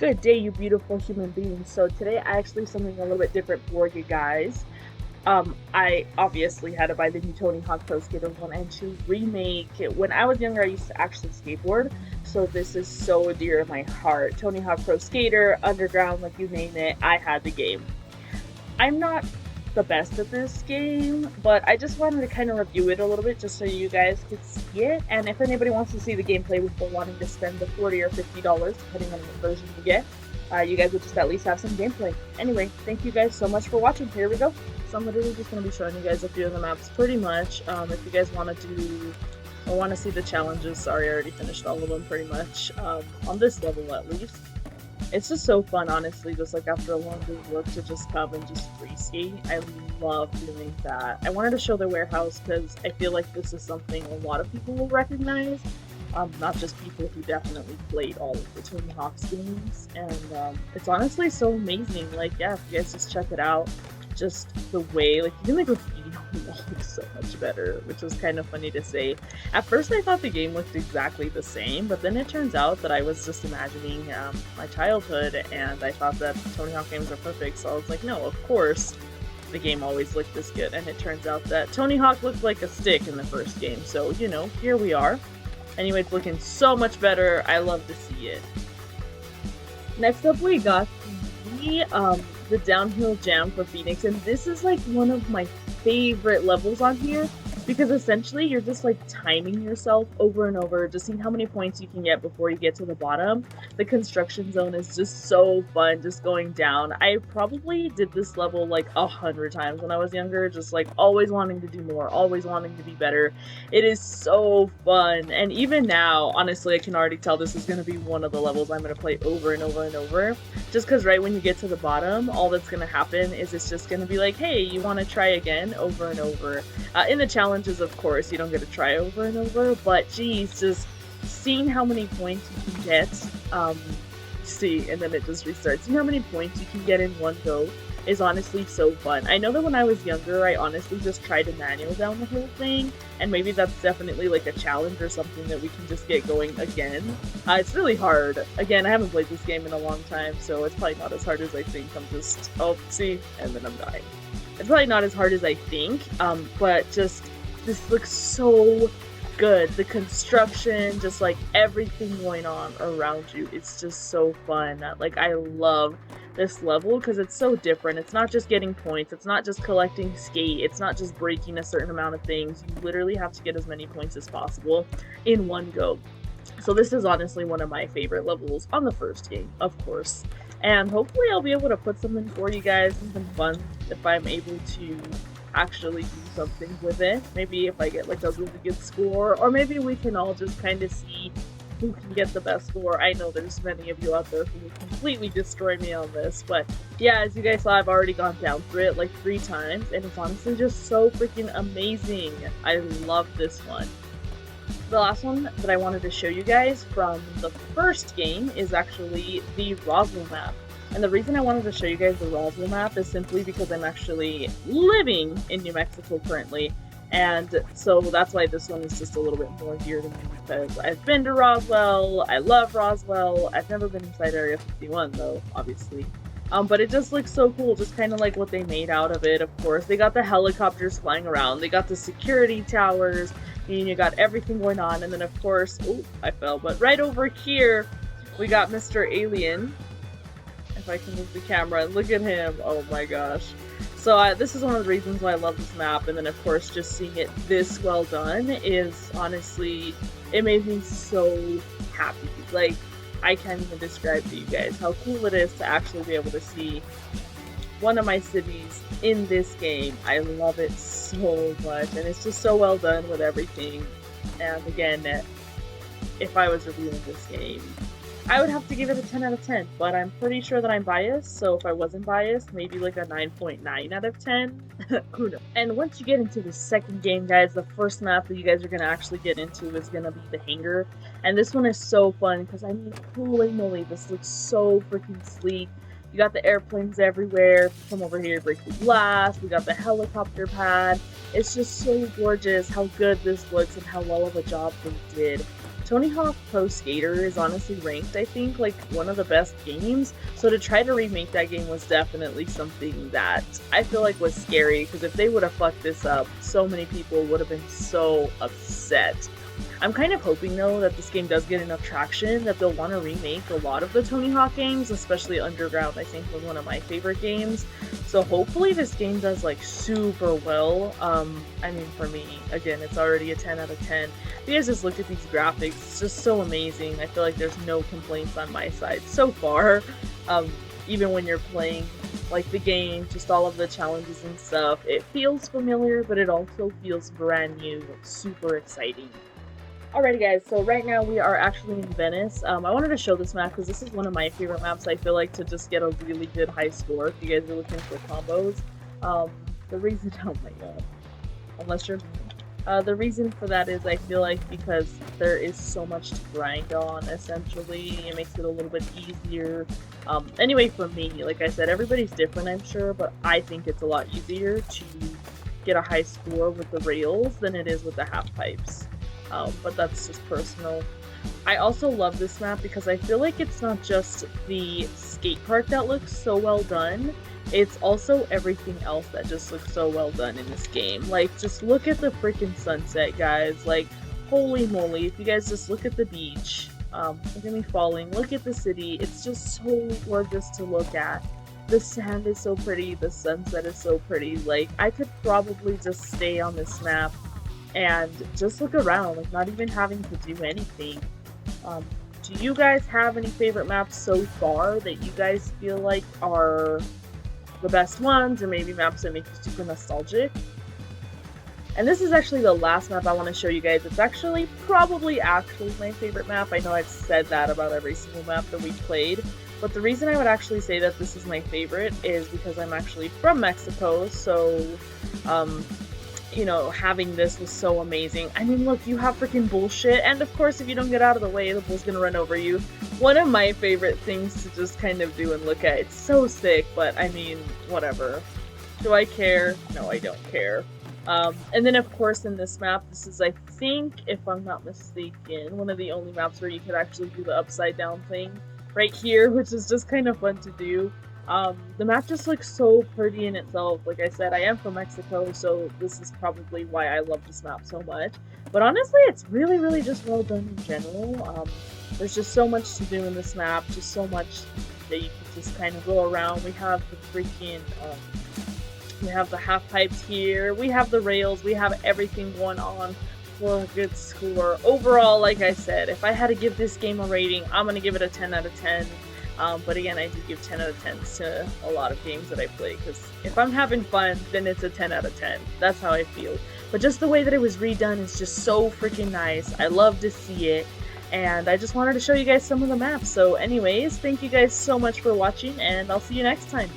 Good day, you beautiful human beings. So today I actually have something a little bit different for you guys. I obviously had to buy the new Tony Hawk Pro Skater 1 and 2 remake. When I was younger, I used to actually skateboard, so this is so dear to my heart. Tony Hawk Pro Skater, Underground, like you name it, I had the game. I'm not the best at this game, but I just wanted to kind of review it a little bit just so you guys could see it. And if anybody wants to see the gameplay before wanting to spend the $40 or $50, depending on what version you get, you guys would just at least have some gameplay. Anyway, thank you guys so much for watching. Here we go. So I'm literally just going to be showing you guys a few of the maps pretty much. If you guys want to do or want to see the challenges, sorry, I already finished all of them pretty much, on this level at least. It's just so fun, honestly, just like after a long day of work to just come and just free skate. I love doing that. I wanted to show the warehouse because I feel like this is something a lot of people will recognize. Not just people who definitely played all of the Tony Hawk's games. And it's honestly so amazing. Like, yeah, if you guys just check it out, just the way, like, even the graffiti on the wall looks so much better, which was kind of funny to say. At first I thought the game looked exactly the same, but then it turns out that I was just imagining my childhood, and I thought that Tony Hawk games are perfect, so I was like, no, of course the game always looked this good, and it turns out that Tony Hawk looked like a stick in the first game, so, you know, here we are. Anyway, it's looking so much better. I love to see it. Next up we got the downhill jam for Phoenix, and this is like one of my favorite levels on here because essentially you're just like timing yourself over and over, just seeing how many points you can get before you get to the bottom. The construction zone is just so fun, just going down. I probably did this level like 100 times when I was younger, just like always wanting to do more, always wanting to be better. It is so fun, and even now, honestly, I can already tell this is going to be one of the levels I'm going to play over and over and over, just because right when you get to the bottom, all that's going to happen is it's just going to be like, hey, you want to try again over and over. In the challenges, of course, you don't get to try over and over, but geez, just seeing how many points you can get, see, and then it just restarts. Seeing how many points you can get in one go is honestly so fun. I know that when I was younger, I honestly just tried to manual down the whole thing, and maybe that's definitely like a challenge or something that we can just get going again. It's really hard. Again, I haven't played this game in a long time, so it's probably not as hard as I think. I'm just, oh, see, and then I'm dying. It's probably not as hard as I think, but just, this looks so good. The construction, just like everything going on around you, it's just so fun. Like, I love this level because it's so different. It's not just getting points, it's not just collecting skate, it's not just breaking a certain amount of things. You literally have to get as many points as possible in one go. So this is honestly one of my favorite levels on the first game, of course. And hopefully I'll be able to put something for you guys, something fun, if I'm able to actually do something with it. Maybe if I get like a really good score, or maybe we can all just kind of see who can get the best score. I know there's many of you out there who will completely destroy me on this, but yeah, as you guys saw, I've already gone down through it like 3 times, and it's honestly just so freaking amazing. I love this one. The last one that I wanted to show you guys from the first game is actually the Roswell map. And the reason I wanted to show you guys the Roswell map is simply because I'm actually living in New Mexico currently. And so that's why this one is just a little bit more dear to me, because I've been to Roswell, I love Roswell. I've never been inside Area 51 though, obviously. But it just looks so cool, just kind of like what they made out of it, of course. They got the helicopters flying around, they got the security towers, and you got everything going on, and then of course, oh, I fell, but right over here, we got Mr. Alien. If I can move the camera, look at him, oh my gosh. So this is one of the reasons why I love this map, and then of course, just seeing it this well done is honestly, it made me so happy. Like, I can't even describe to you guys how cool it is to actually be able to see one of my cities in this game. I love it so much, and it's just so well done with everything. And again, if I was reviewing this game, I would have to give it a 10 out of 10, but I'm pretty sure that I'm biased, so if I wasn't biased, maybe like a 9.9 out of 10. Who knows? And once you get into the second game, guys, the first map that you guys are going to actually get into is going to be the hangar. And this one is so fun, because I mean, holy moly, this looks so freaking sleek. You got the airplanes everywhere. Come over here, break the glass. We got the helicopter pad. It's just so gorgeous how good this looks and how well of a job they did. Tony Hawk Pro Skater is honestly ranked, I think, like one of the best games. So to try to remake that game was definitely something that I feel like was scary, because if they would have fucked this up, so many people would have been so upset. I'm kind of hoping though that this game does get enough traction that they'll want to remake a lot of the Tony Hawk games, especially Underground. I think was one of my favorite games. So hopefully this game does like super well. I mean, for me, again, it's already a 10 out of 10. If you guys just look at these graphics, it's just so amazing. I feel like there's no complaints on my side so far. Even when you're playing like the game, just all of the challenges and stuff, it feels familiar, but it also feels brand new, super exciting. Alrighty guys, so right now we are actually in Venice. I wanted to show this map because this is one of my favorite maps, I feel like, to just get a really good high score if you guys are looking for combos. The reason, oh my god, unless you're the reason for that is I feel like because there is so much to grind on, essentially, it makes it a little bit easier. Anyway, for me, like I said, everybody's different, I'm sure, but I think it's a lot easier to get a high score with the rails than it is with the half pipes. But that's just personal. I also love this map because I feel like it's not just the skate park that looks so well done, it's also everything else that just looks so well done in this game. Like, just look at the freaking sunset, guys. Like, holy moly, if you guys just look at the beach, look at me falling, look at the city, it's just so gorgeous to look at. The sand is so pretty, the sunset is so pretty. Like, I could probably just stay on this map and just look around, like not even having to do anything. Do you guys have any favorite maps so far that you guys feel like are the best ones, or maybe maps that make you super nostalgic? And this is actually the last map I want to show you guys. It's actually probably my favorite map. I know I've said that about every single map that we've played, but the reason I would actually say that this is my favorite is because I'm actually from Mexico, so you know, having this was so amazing. I mean, look, you have freaking bullshit, and of course, if you don't get out of the way, the bull's gonna run over you. One of my favorite things to just kind of do and look at. It's so sick, but I mean, whatever. Do I care? No, I don't care. And then, of course, in this map, this is, I think, if I'm not mistaken, one of the only maps where you could actually do the upside down thing right here, which is just kind of fun to do. The map just looks so pretty in itself. Like I said, I am from Mexico, so this is probably why I love this map so much. But honestly, it's really, really just well done in general. There's just so much to do in this map, just so much that you can just kind of go around. We have the freaking, we have the half pipes here, we have the rails, we have everything going on for a good score. Overall, like I said, if I had to give this game a rating, I'm going to give it a 10 out of 10. But again, I do give 10 out of 10s to a lot of games that I play, because if I'm having fun, then it's a 10 out of 10. That's how I feel. But just the way that it was redone is just so freaking nice. I love to see it, and I just wanted to show you guys some of the maps. So anyways, thank you guys so much for watching, and I'll see you next time.